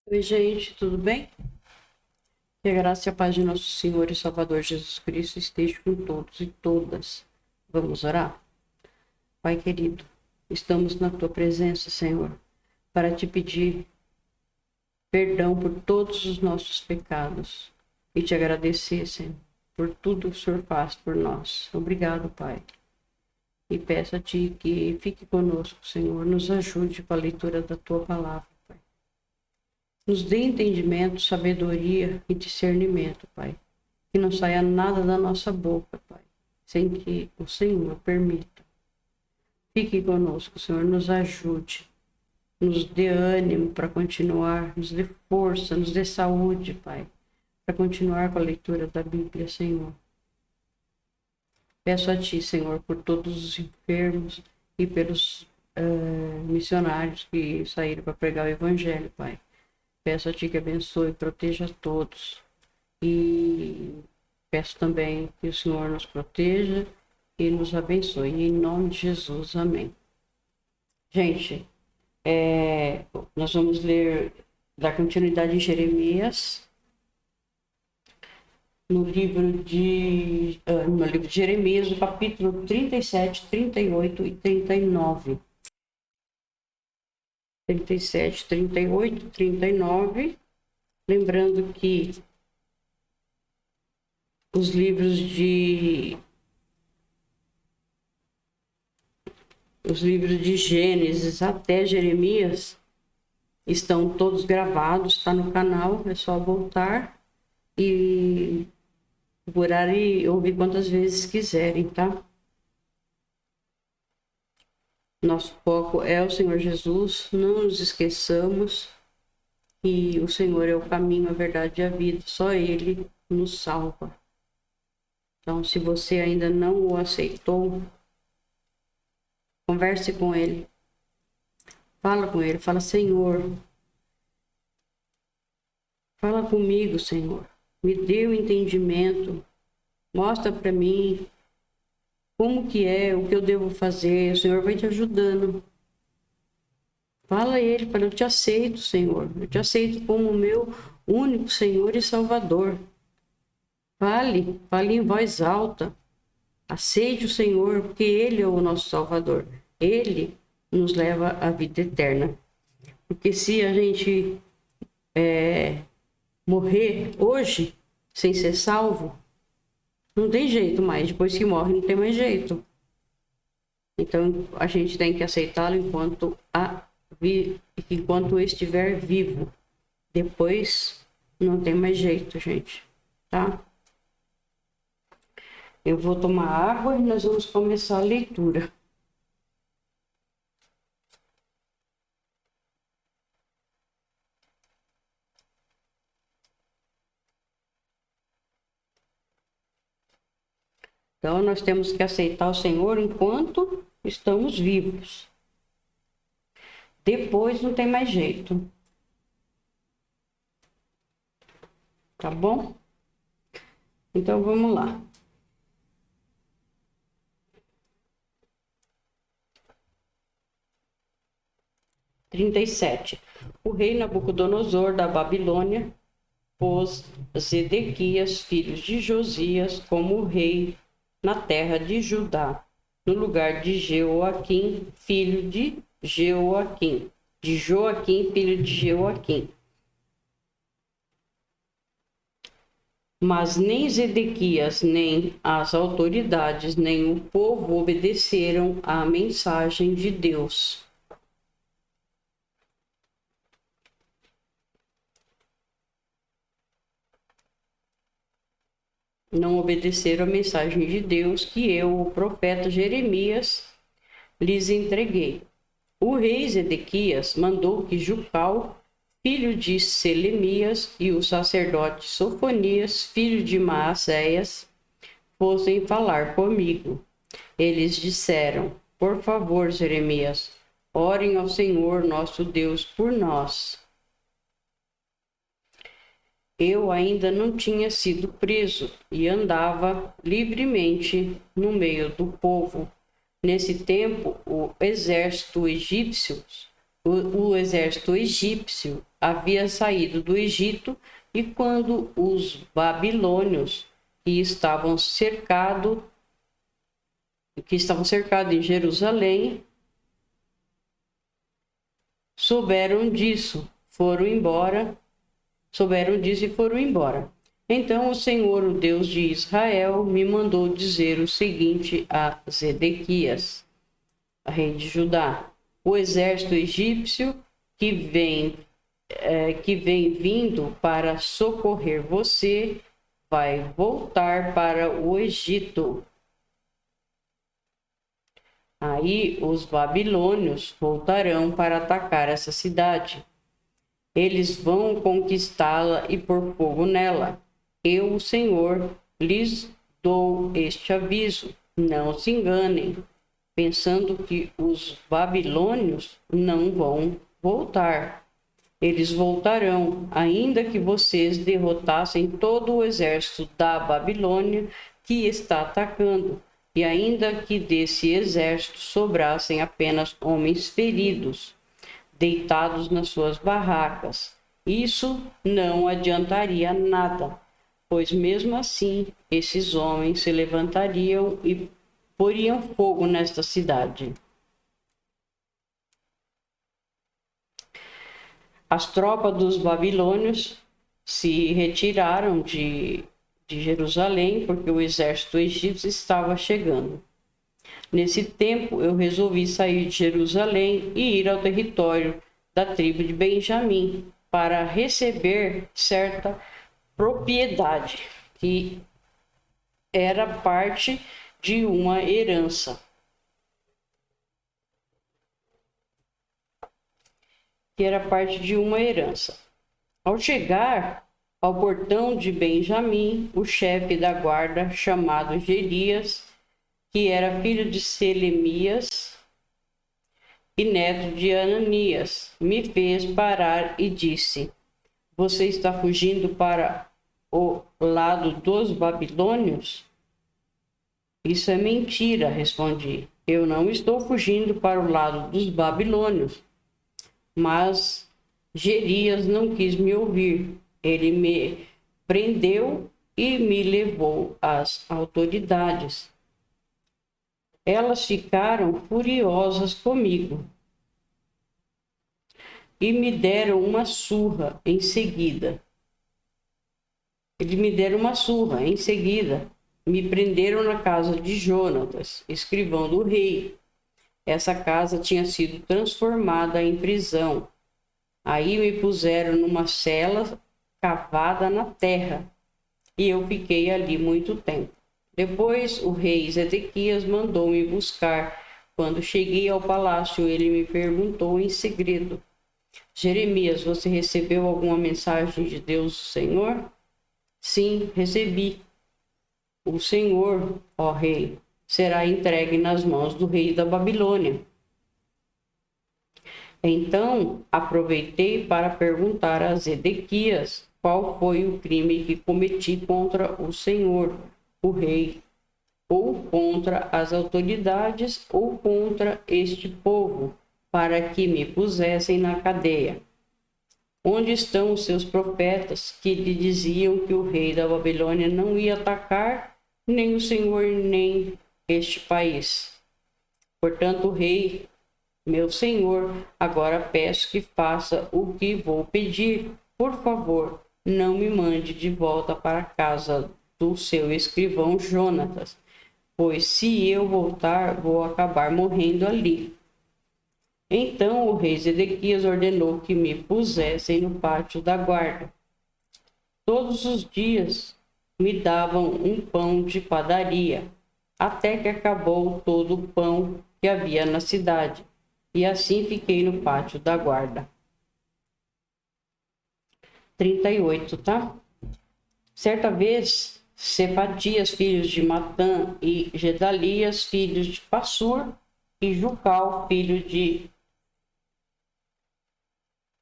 Oi, gente, tudo bem? Que a graça e a paz de nosso Senhor e Salvador Jesus Cristo esteja com todos e todas. Vamos orar? Pai querido, estamos na tua presença, Senhor, para te pedir perdão por todos os nossos pecados e te agradecer, Senhor, por tudo que o Senhor faz por nós. Obrigado, Pai. E peço a ti que fique conosco, Senhor, nos ajude com a leitura da tua palavra. Nos dê entendimento, sabedoria e discernimento, Pai. Que não saia nada da nossa boca, Pai, sem que o Senhor permita. Fique conosco, Senhor, nos ajude, nos dê ânimo para continuar, nos dê força, nos dê saúde, Pai, para continuar com a leitura da Bíblia, Senhor. Peço a Ti, Senhor, por todos os enfermos e pelos missionários que saíram para pregar o Evangelho, Pai. Peço a Ti que abençoe e proteja a todos. E peço também que o Senhor nos proteja e nos abençoe. Em nome de Jesus, amém. Gente, nós vamos dar continuidade em Jeremias, no livro de Jeremias, no capítulo 37, 38 e 39. 37, 38, 39. Lembrando que os livros de Gênesis até Jeremias estão todos gravados, está no canal, é só voltar e procurar e ouvir quantas vezes quiserem, tá? Nosso foco é o Senhor Jesus, não nos esqueçamos que o Senhor é o caminho, a verdade e a vida, só Ele nos salva. Então, se você ainda não o aceitou, converse com Ele. Fala com Ele, fala, Senhor, fala comigo, Senhor. Me dê o entendimento, mostra para mim como que é, o que eu devo fazer. O Senhor vai te ajudando. Fala a Ele, fala, eu te aceito, Senhor. Eu te aceito como meu único Senhor e Salvador. Fale em voz alta. Aceite o Senhor, porque Ele é o nosso Salvador. Ele nos leva à vida eterna. Porque se a gente morrer hoje, sem ser salvo, não tem jeito mais. Depois que morre, não tem mais jeito. Então, a gente tem que aceitá-lo enquanto estiver vivo. Depois, não tem mais jeito, gente. Tá? Eu vou tomar água e nós vamos começar a leitura. Então, nós temos que aceitar o Senhor enquanto estamos vivos. Depois não tem mais jeito. Tá bom? Então, vamos lá. O rei Nabucodonosor da Babilônia pôs Zedequias, filho de Josias, como rei na terra de Judá, no lugar de Joaquim, filho de Joaquim. Filho de Joaquim. Mas nem Zedequias, nem as autoridades, nem o povo obedeceram à mensagem de Deus. Não obedeceram à mensagem de Deus que eu, o profeta Jeremias, lhes entreguei. O rei Zedequias mandou que Jucal, filho de Selemias, e o sacerdote Sofonias, filho de Maacéias, fossem falar comigo. Eles disseram, por favor, Jeremias, orem ao Senhor nosso Deus por nós. Eu ainda não tinha sido preso e andava livremente no meio do povo. Nesse tempo, o exército egípcio havia saído do Egito, e quando os babilônios que estavam cercados em Jerusalém souberam disso e foram embora. Então o Senhor, o Deus de Israel, me mandou dizer o seguinte a Zedequias, rei de Judá: o exército egípcio que vem vindo para socorrer você vai voltar para o Egito. Aí os babilônios voltarão para atacar essa cidade. Eles vão conquistá-la e pôr fogo nela. Eu, o Senhor, lhes dou este aviso. Não se enganem, pensando que os babilônios não vão voltar. Eles voltarão, ainda que vocês derrotassem todo o exército da Babilônia que está atacando, e ainda que desse exército sobrassem apenas homens feridos, deitados nas suas barracas. Isso não adiantaria nada, pois mesmo assim esses homens se levantariam e poriam fogo nesta cidade. As tropas dos babilônios se retiraram de Jerusalém, porque o exército egípcio estava chegando. Nesse tempo, eu resolvi sair de Jerusalém e ir ao território da tribo de Benjamim para receber certa propriedade, que era parte de uma herança. Ao chegar ao portão de Benjamim, o chefe da guarda, chamado Jerias, que era filho de Selemias e neto de Ananias, me fez parar e disse: você está fugindo para o lado dos babilônios? Isso é mentira, respondi. Eu não estou fugindo para o lado dos babilônios. Mas Jerias não quis me ouvir. Ele me prendeu e me levou às autoridades. Elas ficaram furiosas comigo e me deram uma surra em seguida. Me prenderam na casa de Jonatas, escrivão do rei. Essa casa tinha sido transformada em prisão. Aí me puseram numa cela cavada na terra, e eu fiquei ali muito tempo. Depois o rei Zedequias mandou me buscar. Quando cheguei ao palácio, ele me perguntou em segredo: Jeremias, você recebeu alguma mensagem de Deus, o Senhor? Sim, recebi. O Senhor, ó rei, será entregue nas mãos do rei da Babilônia. Então, aproveitei para perguntar a Zedequias qual foi o crime que cometi contra o Senhor, o rei, ou contra as autoridades, ou contra este povo, para que me pusessem na cadeia. Onde estão os seus profetas que lhe diziam que o rei da Babilônia não ia atacar nem o Senhor, nem este país? Portanto, rei, meu senhor, agora peço que faça o que vou pedir. Por favor, não me mande de volta para a casa do seu escrivão Jonatas, pois se eu voltar, vou acabar morrendo ali. Então o rei Zedequias ordenou que me pusessem no pátio da guarda. Todos os dias me davam um pão de padaria, até que acabou todo o pão que havia na cidade, e assim fiquei no pátio da guarda. 38, tá? Certa vez, Cefatias, filhos de Matã, e Gedalias, filhos de Passur, e Jucal, filho de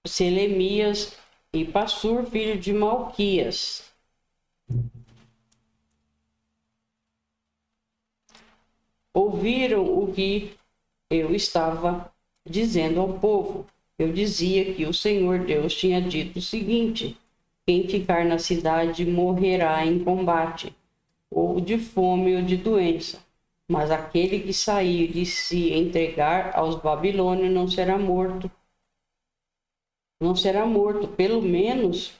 Selemias, e Passur, filho de Malquias, ouviram o que eu estava dizendo ao povo. Eu dizia que o Senhor Deus tinha dito o seguinte: quem ficar na cidade morrerá em combate, ou de fome ou de doença. Mas aquele que sair de se entregar aos babilônios não será morto. Não será morto, pelo menos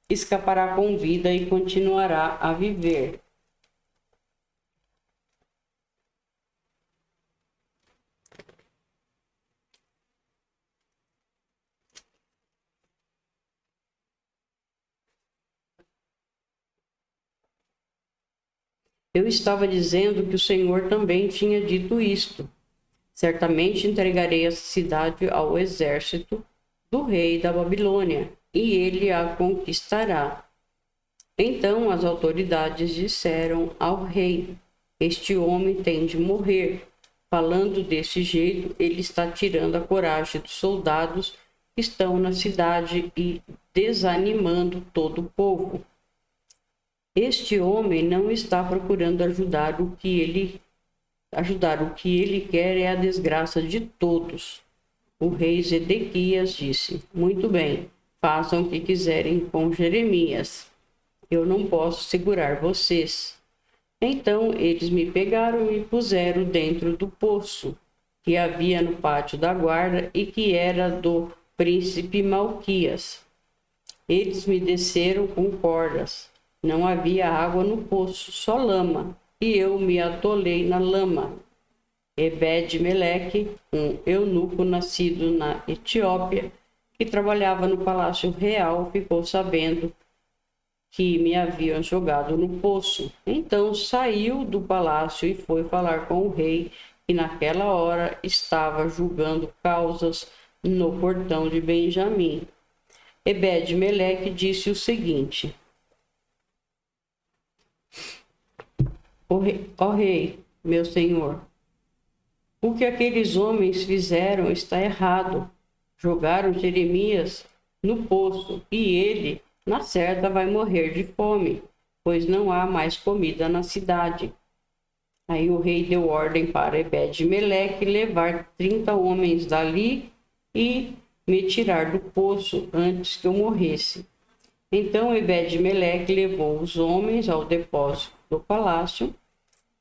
escapará com vida e continuará a viver. Eu estava dizendo que o Senhor também tinha dito isto. Certamente entregarei essa cidade ao exército do rei da Babilônia, e ele a conquistará. Então as autoridades disseram ao rei: este homem tem de morrer. Falando desse jeito, ele está tirando a coragem dos soldados que estão na cidade e desanimando todo o povo. Este homem não está procurando ajudar o que ele quer é a desgraça de todos. O rei Zedequias disse: muito bem, façam o que quiserem com Jeremias. Eu não posso segurar vocês. Então eles me pegaram e me puseram dentro do poço que havia no pátio da guarda e que era do príncipe Malquias. Eles me desceram com cordas. Não havia água no poço, só lama, e eu me atolei na lama. Ebed-Meleque, um eunuco nascido na Etiópia, que trabalhava no palácio real, ficou sabendo que me haviam jogado no poço. Então saiu do palácio e foi falar com o rei, que naquela hora estava julgando causas no portão de Benjamim. Ebed-Meleque disse o seguinte: ó rei, meu senhor, o que aqueles homens fizeram está errado. Jogaram Jeremias no poço e ele, na certa, vai morrer de fome, pois não há mais comida na cidade. Aí o rei deu ordem para Ebed-Meleque levar 30 homens dali e me tirar do poço antes que eu morresse. Então Ebed-Meleque levou os homens ao depósito do palácio,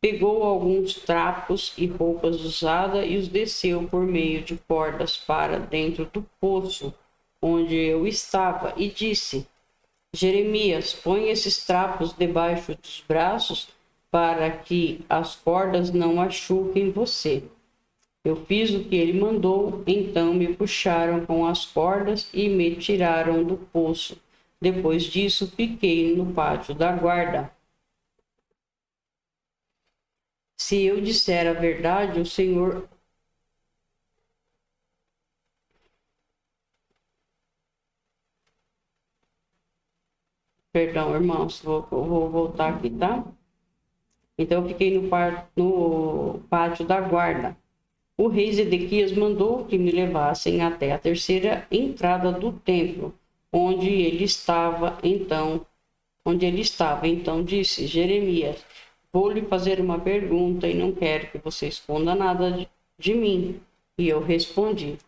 pegou alguns trapos e roupas usadas e os desceu por meio de cordas para dentro do poço onde eu estava e disse: Jeremias, põe esses trapos debaixo dos braços para que as cordas não machuquem você. Eu fiz o que ele mandou, então me puxaram com as cordas e me tiraram do poço. Depois disso, fiquei no pátio da guarda. Se eu disser a verdade, o Senhor... Perdão, irmãos, vou voltar aqui, tá? Então, eu fiquei no pátio da guarda. O rei Zedequias mandou que me levassem até a terceira entrada do templo, onde ele estava. Então disse: Jeremias, vou lhe fazer uma pergunta e não quero que você esconda nada de mim. E eu respondi: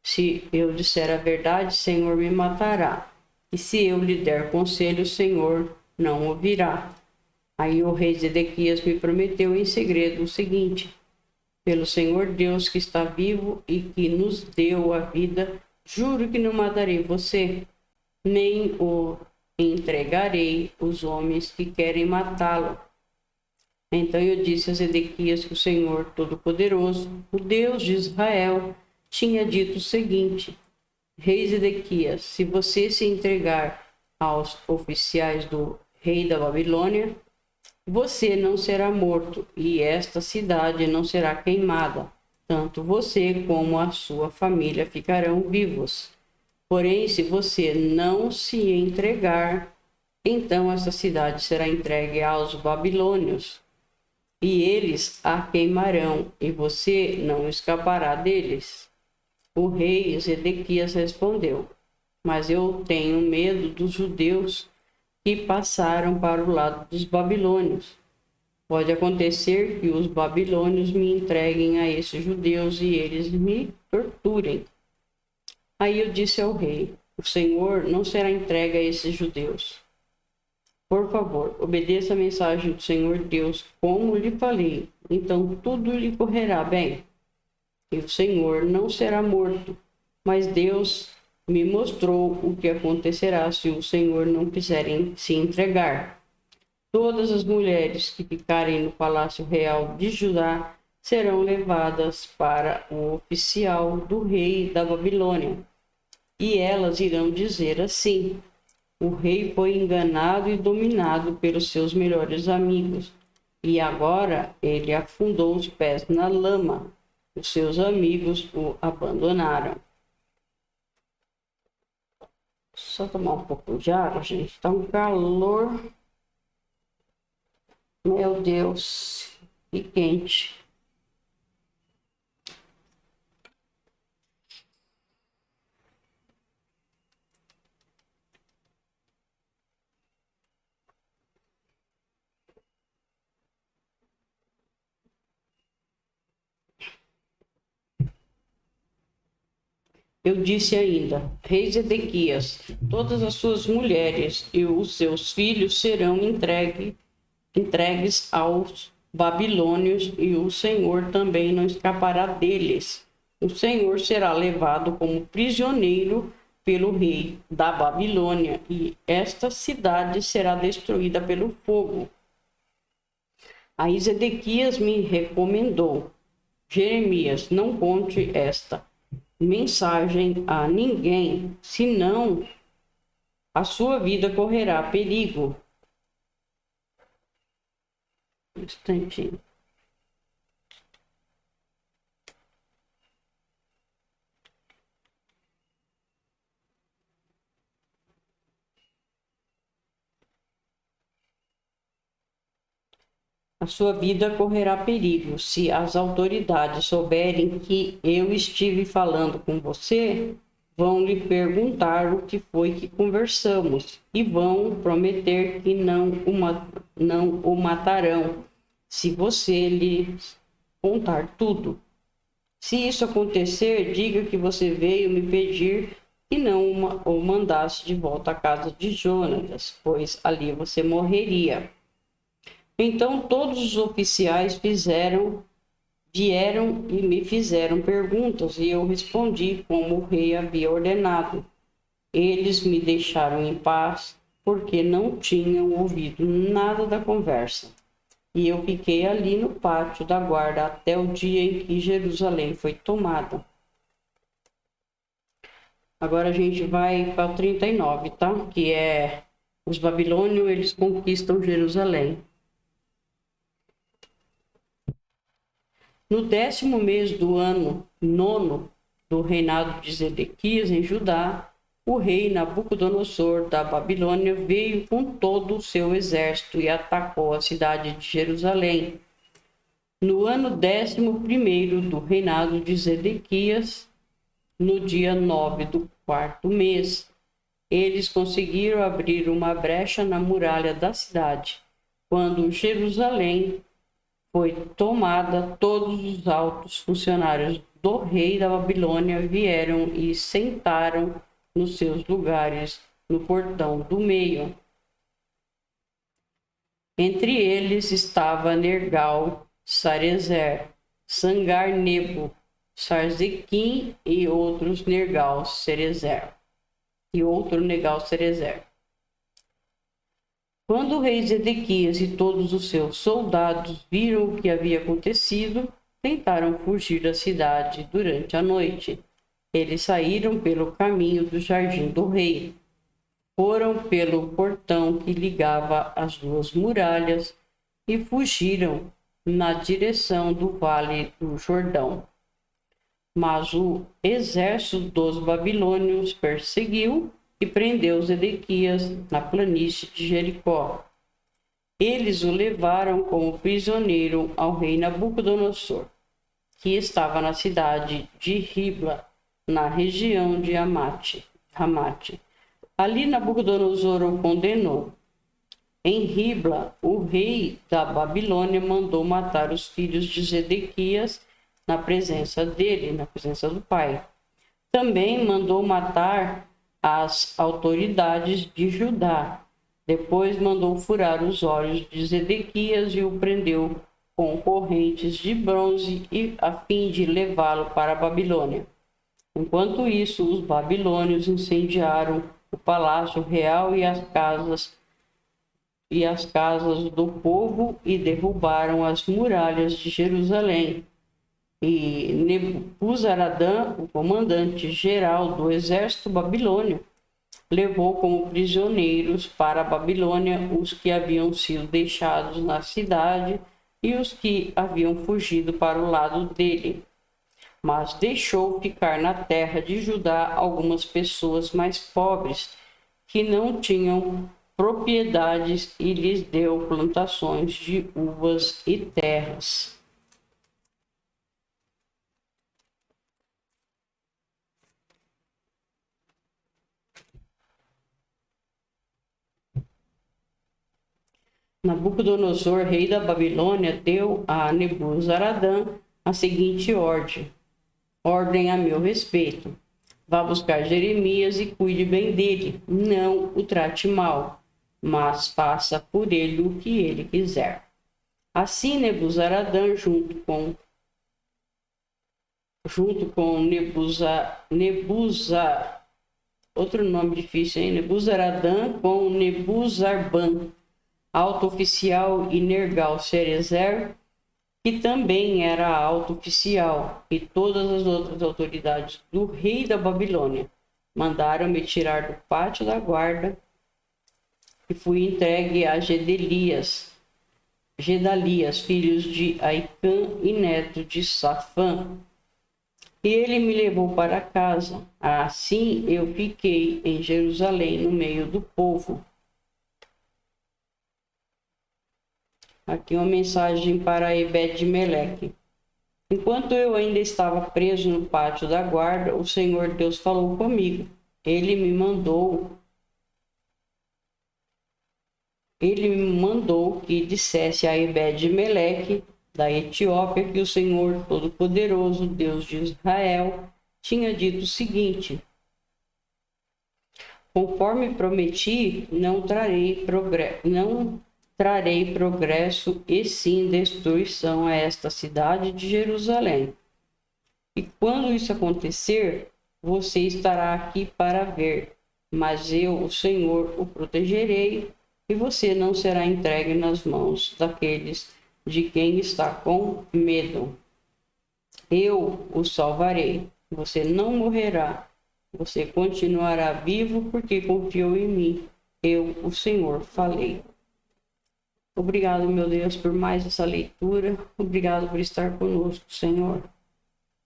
se eu disser a verdade, o Senhor me matará. E se eu lhe der conselho, o Senhor não ouvirá. Aí o rei Zedequias me prometeu em segredo o seguinte: pelo Senhor Deus que está vivo e que nos deu a vida, juro que não matarei você, nem o entregarei os homens que querem matá-lo. Então eu disse a Zedequias que o Senhor Todo-Poderoso, o Deus de Israel, tinha dito o seguinte: Rei Zedequias, se você se entregar aos oficiais do rei da Babilônia, você não será morto e esta cidade não será queimada. Tanto você como a sua família ficarão vivos. Porém, se você não se entregar, então essa cidade será entregue aos babilônios e eles a queimarão e você não escapará deles. O rei Zedequias respondeu: mas eu tenho medo dos judeus que passaram para o lado dos babilônios. Pode acontecer que os babilônios me entreguem a esses judeus e eles me torturem. Aí eu disse ao rei: o Senhor não será entregue a esses judeus. Por favor, obedeça a mensagem do Senhor Deus, como lhe falei. Então tudo lhe correrá bem. E o Senhor não será morto. Mas Deus me mostrou o que acontecerá se o Senhor não quiser se entregar. Todas as mulheres que ficarem no palácio real de Judá serão levadas para o oficial do rei da Babilônia. E elas irão dizer assim: o rei foi enganado e dominado pelos seus melhores amigos, e agora ele afundou os pés na lama. Os seus amigos o abandonaram. Só tomar um pouco de água, gente. Tá um calor. Meu Deus, que quente. Eu disse ainda: rei Zedequias, todas as suas mulheres e os seus filhos serão entregues aos babilônios, e o Senhor também não escapará deles. O Senhor será levado como prisioneiro pelo rei da Babilônia, e esta cidade será destruída pelo fogo. Aí Zedequias me recomendou: Jeremias, não conte esta mensagem a ninguém, senão a sua vida correrá perigo. Um instantinho. A sua vida correrá perigo se as autoridades souberem que eu estive falando com você. Vão lhe perguntar o que foi que conversamos e vão prometer que não o matarão se você lhes contar tudo. Se isso acontecer, diga que você veio me pedir que não o mandasse de volta à casa de Jonatas, pois ali você morreria. Então todos os oficiais vieram e me fizeram perguntas, e eu respondi como o rei havia ordenado. Eles me deixaram em paz, porque não tinham ouvido nada da conversa. E eu fiquei ali no pátio da guarda até o dia em que Jerusalém foi tomada. Agora a gente vai para o 39, tá? Que é os babilônios, eles conquistam Jerusalém. No 10º mês do ano 9º do reinado de Zedequias em Judá, o rei Nabucodonosor da Babilônia veio com todo o seu exército e atacou a cidade de Jerusalém. No ano 11º do reinado de Zedequias, no dia 9 do 4º mês, eles conseguiram abrir uma brecha na muralha da cidade. Quando Jerusalém foi tomada, todos os altos funcionários do rei da Babilônia vieram e sentaram nos seus lugares no portão do meio. Entre eles estava Nergal-Sarezer, Sangar-Nebo, Sarzequim e outro Nergal-Sarezer. Quando o rei Zedequias e todos os seus soldados viram o que havia acontecido, tentaram fugir da cidade durante a noite. Eles saíram pelo caminho do jardim do rei. Foram pelo portão que ligava as duas muralhas e fugiram na direção do vale do Jordão. Mas o exército dos babilônios perseguiu e prendeu Zedequias na planície de Jericó. Eles o levaram como prisioneiro ao rei Nabucodonosor, que estava na cidade de Ribla, na região de Ramate. Ali Nabucodonosor o condenou. Em Ribla, o rei da Babilônia mandou matar os filhos de Zedequias na presença dele, na presença do pai. Também mandou matar as autoridades de Judá. Depois mandou furar os olhos de Zedequias e o prendeu com correntes de bronze a fim de levá-lo para a Babilônia. Enquanto isso, os babilônios incendiaram o palácio real e as casas do povo e derrubaram as muralhas de Jerusalém. E Nebuzaradã, o comandante-geral do exército babilônio, levou como prisioneiros para a Babilônia os que haviam sido deixados na cidade e os que haviam fugido para o lado dele. Mas deixou ficar na terra de Judá algumas pessoas mais pobres, que não tinham propriedades, e lhes deu plantações de uvas e terras. Nabucodonosor, rei da Babilônia, deu a Nebuzaradã a seguinte ordem a meu respeito: vá buscar Jeremias e cuide bem dele, não o trate mal, mas faça por ele o que ele quiser. Assim Nebuzaradã, junto com outro nome difícil, hein? Nebuzaradã com Nebuzarban, alto oficial, e Nergal-Sharezer, que também era alto oficial, e todas as outras autoridades do rei da Babilônia, mandaram-me tirar do pátio da guarda, e fui entregue a Gedalias, filhos de Aicã e neto de Safã. E ele me levou para casa. Assim eu fiquei em Jerusalém, no meio do povo. Aqui uma mensagem para Ebed-Meleque. Enquanto eu ainda estava preso no pátio da guarda, o Senhor Deus falou comigo. Ele me mandou que dissesse a Ebed-Meleque, da Etiópia, que o Senhor Todo-Poderoso, Deus de Israel, tinha dito o seguinte: conforme prometi, não trarei progresso e sim destruição a esta cidade de Jerusalém. E quando isso acontecer, você estará aqui para ver, mas eu, o Senhor, o protegerei, e você não será entregue nas mãos daqueles de quem está com medo. Eu o salvarei. Você não morrerá. Você continuará vivo porque confiou em mim. Eu, o Senhor, falei. Obrigado, meu Deus, por mais essa leitura. Obrigado por estar conosco, Senhor.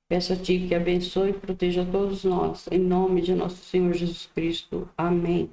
Peço a Ti que abençoe e proteja todos nós. Em nome de nosso Senhor Jesus Cristo. Amém.